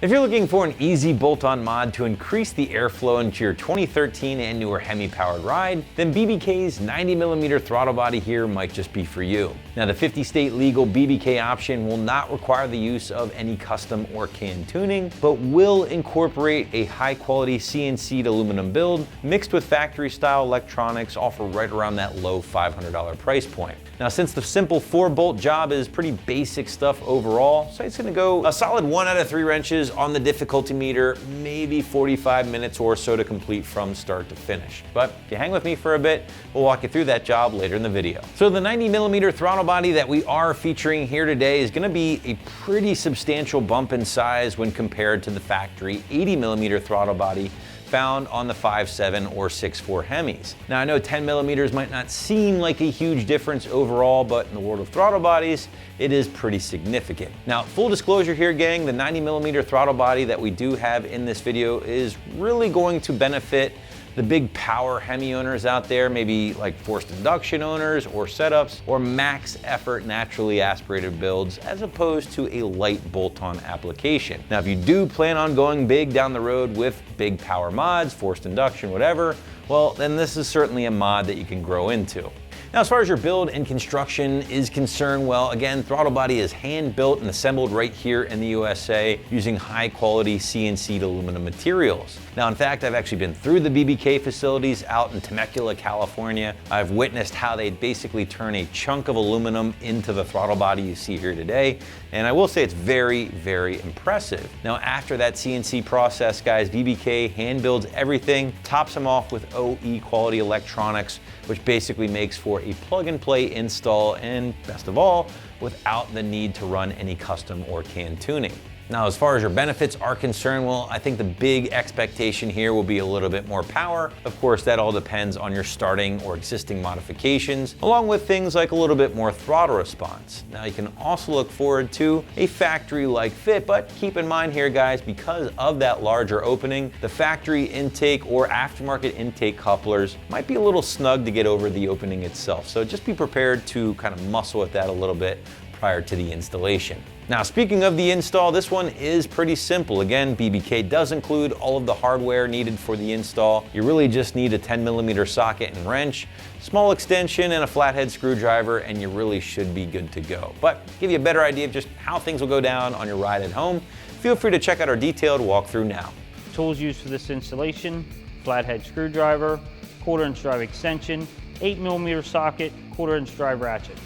If you're looking for an easy bolt-on mod to increase the airflow into your 2013 and newer HEMI-powered ride, then BBK's 90mm throttle body here might just be for you. Now, the 50-state legal BBK option will not require the use of any custom or can tuning, but will incorporate a high-quality CNC'd aluminum build mixed with factory-style electronics, all for right around that low $500 price point. Now, since the simple 4-bolt job is pretty basic stuff overall, so it's gonna go a solid 1 out of 3 wrenches on the difficulty meter, maybe 45 minutes or so to complete from start to finish. But if you hang with me for a bit, we'll walk you through that job later in the video. So the 90mm throttle body that we are featuring here today is gonna be a pretty substantial bump in size when compared to the factory 80mm throttle body found on the 5.7 or 6.4 HEMIs. Now, I know 10mm might not seem like a huge difference overall, but in the world of throttle bodies, it is pretty significant. Now, full disclosure here, gang, the 90mm throttle body that we do have in this video is really going to benefit the big power HEMI owners out there, maybe like forced induction owners or setups, or max effort naturally aspirated builds, as opposed to a light bolt-on application. Now, if you do plan on going big down the road with big power mods, forced induction, whatever, well, then this is certainly a mod that you can grow into. Now, as far as your build and construction is concerned, well, again, throttle body is hand built and assembled right here in the USA using high quality CNC'd aluminum materials. Now, in fact, I've actually been through the BBK facilities out in Temecula, California. I've witnessed how they basically turn a chunk of aluminum into the throttle body you see here today. And I will say it's very, very impressive. Now, after that CNC process, guys, BBK hand builds everything, tops them off with OE quality electronics, which basically makes for a plug and play install, and best of all, without the need to run any custom or can tuning. Now, as far as your benefits are concerned, well, I think the big expectation here will be a little bit more power. Of course, that all depends on your starting or existing modifications, along with things like a little bit more throttle response. Now, you can also look forward to a factory-like fit, but keep in mind here, guys, because of that larger opening, the factory intake or aftermarket intake couplers might be a little snug to get over the opening itself. So just be prepared to kind of muscle with that a little bit prior to the installation. Now, speaking of the install, this one is pretty simple. Again, BBK does include all of the hardware needed for the install. You really just need a 10mm socket and wrench, small extension, and a flathead screwdriver, and you really should be good to go. But to give you a better idea of just how things will go down on your ride at home, feel free to check out our detailed walkthrough now. Tools used for this installation: flathead screwdriver, 1/4" drive extension, 8mm socket, 1/4" drive ratchet.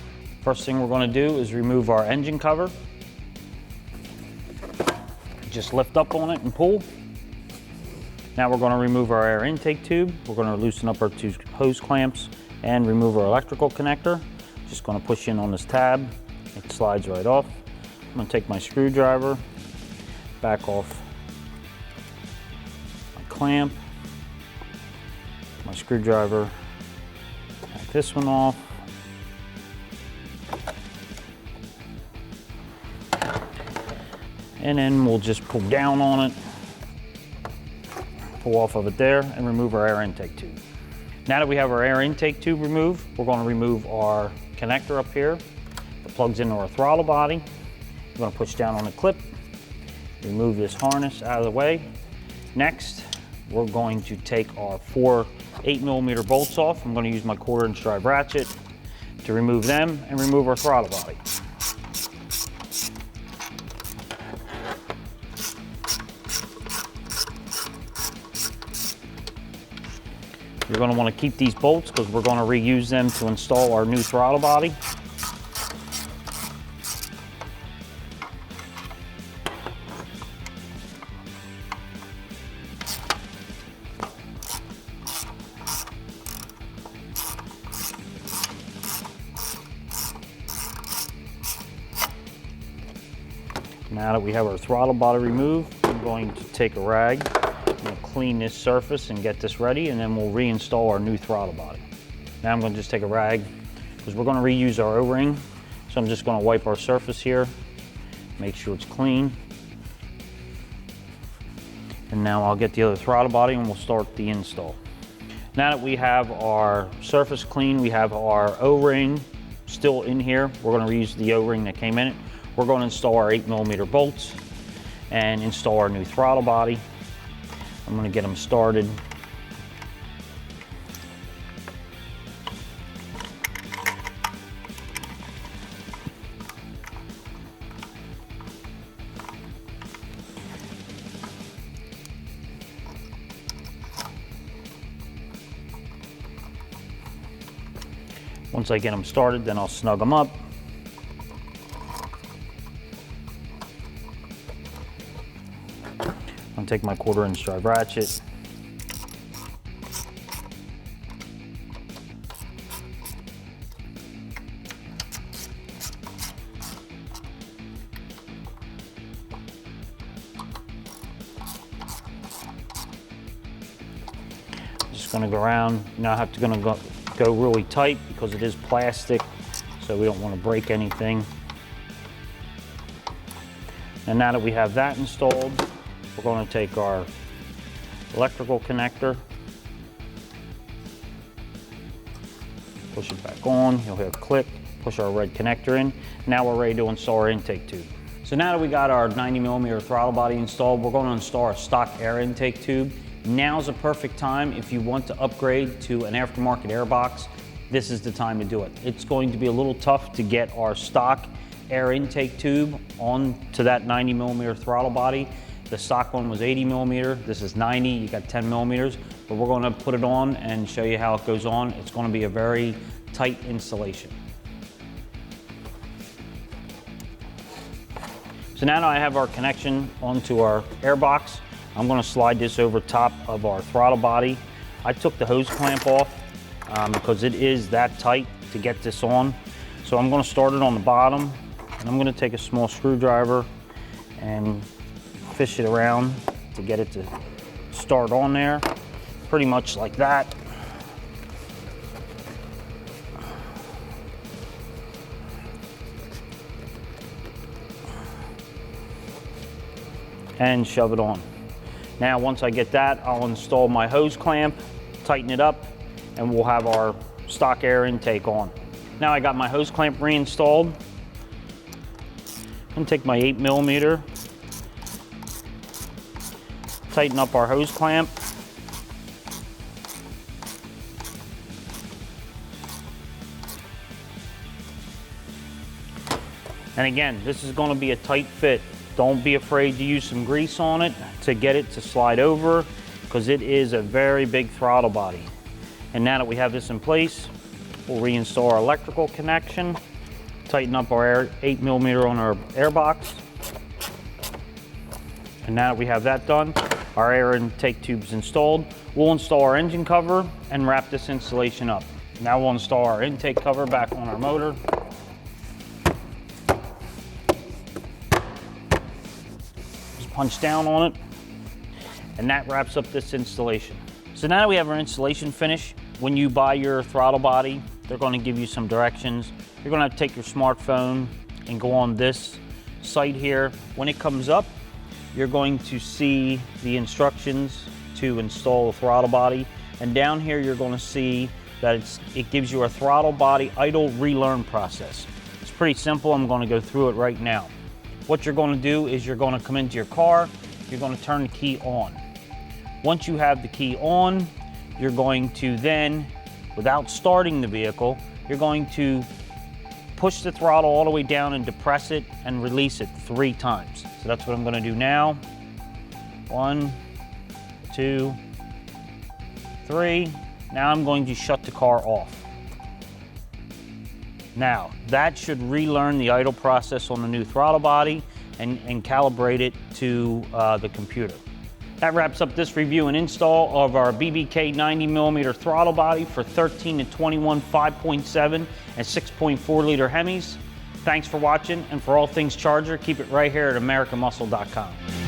First thing we're going to do is remove our engine cover. Just lift up on it and pull. Now we're going to remove our air intake tube. We're going to loosen up our 2 hose clamps and remove our electrical connector. Just going to push in on this tab. It slides right off. I'm going to take my screwdriver, back off my clamp, my screwdriver, back this one off. And then we'll just pull down on it, pull off of it there, and remove our air intake tube. Now that we have our air intake tube removed, we're going to remove our connector up here that plugs into our throttle body. We're going to push down on the clip, remove this harness out of the way. Next, we're going to take our 4 8mm bolts off. I'm going to use my 1/4" drive ratchet to remove them and remove our throttle body. You're going to want to keep these bolts because we're going to reuse them to install our new throttle body. Now that we have our throttle body removed, I'm going to take a rag. We'll clean this surface and get this ready, and then we'll reinstall our new throttle body. Now I'm going to just take a rag because we're going to reuse our O-ring. So I'm just going to wipe our surface here, make sure it's clean. And now I'll get the other throttle body and we'll start the install. Now that we have our surface clean, we have our O-ring still in here. We're going to reuse the O-ring that came in it. We're going to install our 8mm bolts. and install our new throttle body. I'm going to get them started. Once I get them started, then I'll snug them up. I'll take my 1/4" drive ratchet. Just gonna go around. Now I have to go really tight because it is plastic, so we don't want to break anything. And now that we have that installed, we're going to take our electrical connector, push it back on, you'll hear a click, push our red connector in. Now we're ready to install our intake tube. So now that we got our 90mm throttle body installed, we're going to install our stock air intake tube. Now's a perfect time if you want to upgrade to an aftermarket air box. This is the time to do it. It's going to be a little tough to get our stock air intake tube onto that 90mm throttle body. The stock one was 80mm, this is 90, you got 10mm, but we're going to put it on and show you how it goes on. It's going to be a very tight installation. So now that I have our connection onto our air box, I'm going to slide this over top of our throttle body. I took the hose clamp off because it is that tight to get this on. So I'm going to start it on the bottom, and I'm going to take a small screwdriver and fish it around to get it to start on there, pretty much like that. And shove it on. Now, once I get that, I'll install my hose clamp, tighten it up, and we'll have our stock air intake on. Now I got my hose clamp reinstalled. I'm gonna take my 8mm, tighten up our hose clamp. And again, this is gonna be a tight fit. Don't be afraid to use some grease on it to get it to slide over, because it is a very big throttle body. And now that we have this in place, we'll reinstall our electrical connection, tighten up our 8mm on our air box. And now that we have that done, our air intake tube's installed. We'll install our engine cover and wrap this installation up. Now we'll install our intake cover back on our motor. Punch down on it, and that wraps up this installation. So now that we have our installation finished, when you buy your throttle body, they're going to give you some directions. You're going to have to take your smartphone and go on this site here. When it comes up, you're going to see the instructions to install the throttle body, and down here you're going to see that it gives you a throttle body idle relearn process. It's pretty simple. I'm going to go through it right now. What you're going to do is you're going to come into your car, you're going to turn the key on. Once you have the key on, you're going to then, without starting the vehicle, you're going to push the throttle all the way down and depress it and release it 3 times. So that's what I'm going to do now. 1, 2, 3. Now I'm going to shut the car off. Now, that should relearn the idle process on the new throttle body and calibrate it to the computer. That wraps up this review and install of our BBK 90mm throttle body for 13 to 21 5.7 and 6.4 liter HEMIs. Thanks for watching, and for all things Charger, keep it right here at AmericanMuscle.com.